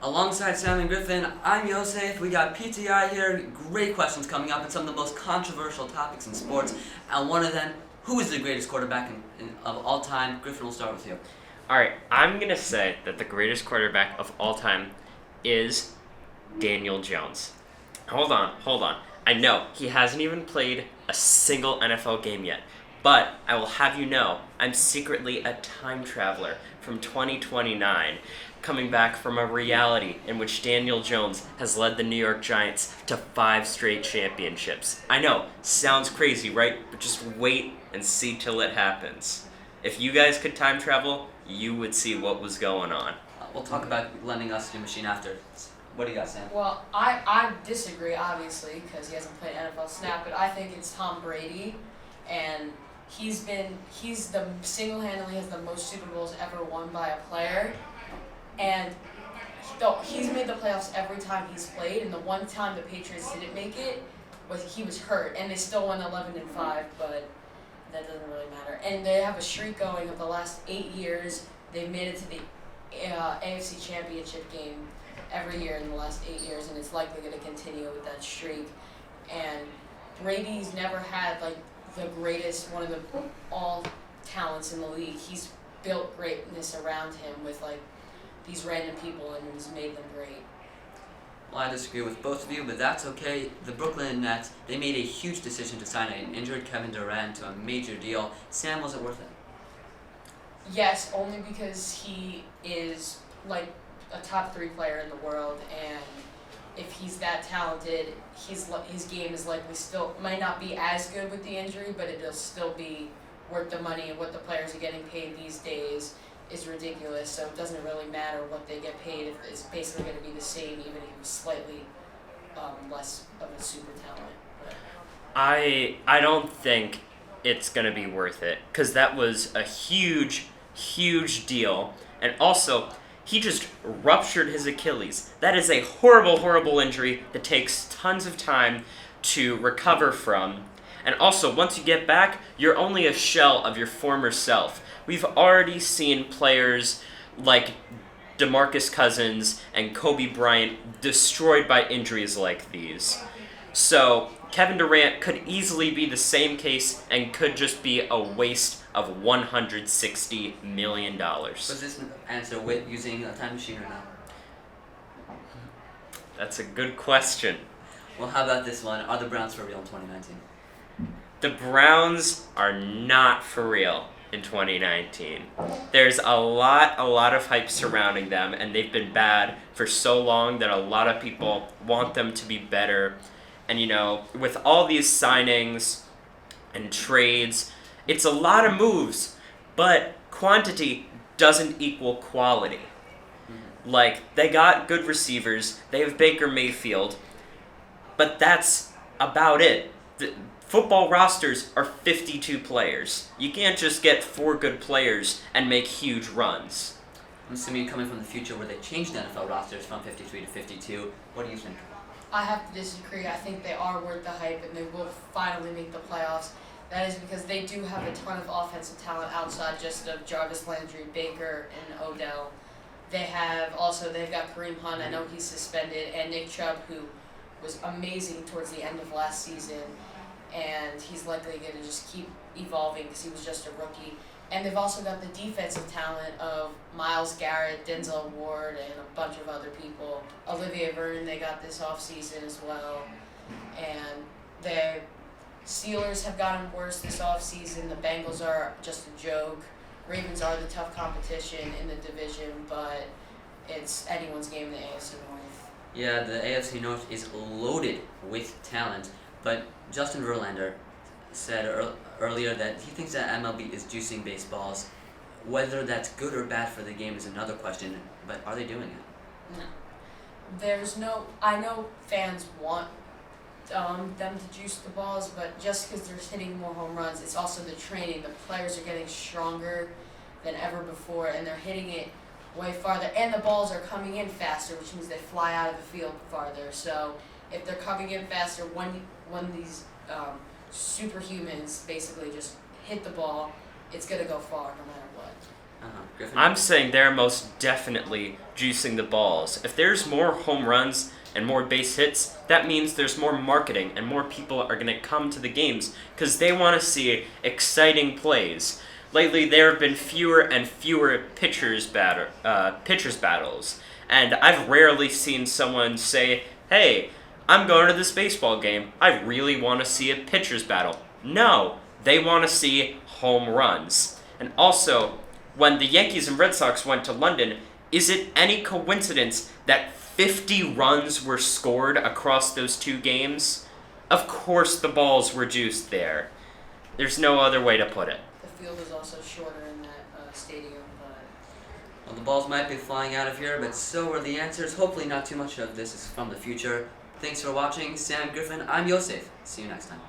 Alongside Sam and Griffin, I'm Yosef. We got PTI here. Great questions coming up and some of the most controversial topics in sports. And one of them, who is the greatest quarterback of all time? Griffin, we'll start with you. All right, I'm going to say that the greatest quarterback of all time is Daniel Jones. Hold on. I know he hasn't even played a single NFL game yet, but I will have you know I'm secretly a time traveler from 2029, coming back from a reality in which Daniel Jones has led the New York Giants to 5 straight championships. I know, sounds crazy, right? But just wait and see till it happens. If you guys could time travel, you would see what was going on. We'll talk about lending us your machine after. What do you got, Sam? Well, I disagree, obviously, because he hasn't played NFL snap, but I think it's Tom Brady, and he's the single-handedly has the most Super Bowls ever won by a player, and he's made the playoffs every time he's played, and the one time the Patriots didn't make it he was hurt, and they still won 11-5, but that doesn't really matter. And they have a streak going of the last 8 years. They've made it to the AFC Championship game every year in the last 8 years, and it's likely going to continue with that streak. And Brady's never had the greatest, one of the all talents in the league. He's built greatness around him with these random people, and he's made them great. Well, I disagree with both of you, but that's okay. The Brooklyn Nets, they made a huge decision to sign an injured Kevin Durant to a major deal. Sam, was it worth it? Yes, only because he is a top 3 player in the world, and if he's that talented, his game is likely still might not be as good with the injury, but it'll still be worth the money. And what the players are getting paid these days is ridiculous, so it doesn't really matter what they get paid. It's basically going to be the same, even if he was slightly less of a super talent. But I don't think it's going to be worth it, because that was a huge deal, and also he just ruptured his Achilles. That is a horrible injury that takes tons of time to recover from. And also, once you get back, you're only a shell of your former self. We've already seen players like DeMarcus Cousins and Kobe Bryant destroyed by injuries like these. So Kevin Durant could easily be the same case and could just be a waste of $160 million. Was this answer with using a time machine or not? That's a good question. Well, how about this one? Are the Browns for real in 2019? The Browns are not for real in 2019. There's a lot of hype surrounding them, and they've been bad for so long that a lot of people want them to be better. And with all these signings and trades, it's a lot of moves, but quantity doesn't equal quality. Mm-hmm. They got good receivers, they have Baker Mayfield, but that's about it. The football rosters are 52 players. You can't just get 4 good players and make huge runs. I'm assuming you're coming from the future where they changed the NFL rosters from 53 to 52. What do you think? I have to disagree. I think they are worth the hype, and they will finally make the playoffs. That is because they do have a ton of offensive talent outside just of Jarvis Landry, Baker, and Odell. They've got Kareem Hunt. I know he's suspended, and Nick Chubb, who was amazing towards the end of last season, and he's likely going to just keep evolving because he was just a rookie. And they've also got the defensive talent of Myles Garrett, Denzel Ward, and a bunch of other people. Olivier Vernon they got this offseason as well. And the Steelers have gotten worse this offseason. The Bengals are just a joke. Ravens are the tough competition in the division, but it's anyone's game in the AFC North. Yeah, the AFC North is loaded with talent, but Justin Verlander said earlier that he thinks that MLB is juicing baseballs. Whether that's good or bad for the game is another question, but are they doing it? No. I know fans want them to juice the balls, but just because they're hitting more home runs, it's also the training. The players are getting stronger than ever before, and they're hitting it way farther, and the balls are coming in faster, which means they fly out of the field farther. So if they're coming in faster, when these superhumans basically just hit the ball, it's going to go far no matter what. Griffin? I'm saying they're most definitely juicing the balls. If there's more home runs and more base hits, that means there's more marketing and more people are going to come to the games because they want to see exciting plays. Lately, there have been fewer and fewer pitchers battles, and I've rarely seen someone say, "Hey, I'm going to this baseball game. I really want to see a pitcher's battle." No, they want to see home runs. And also, when the Yankees and Red Sox went to London, is it any coincidence that 50 runs were scored across those two games? Of course the balls were juiced there. There's no other way to put it. The field is also shorter in that stadium, but Well, the balls might be flying out of here, but so are the answers. Hopefully not too much of this is from the future. Thanks for watching. Sam Griffin, I'm Yosef. See you next time.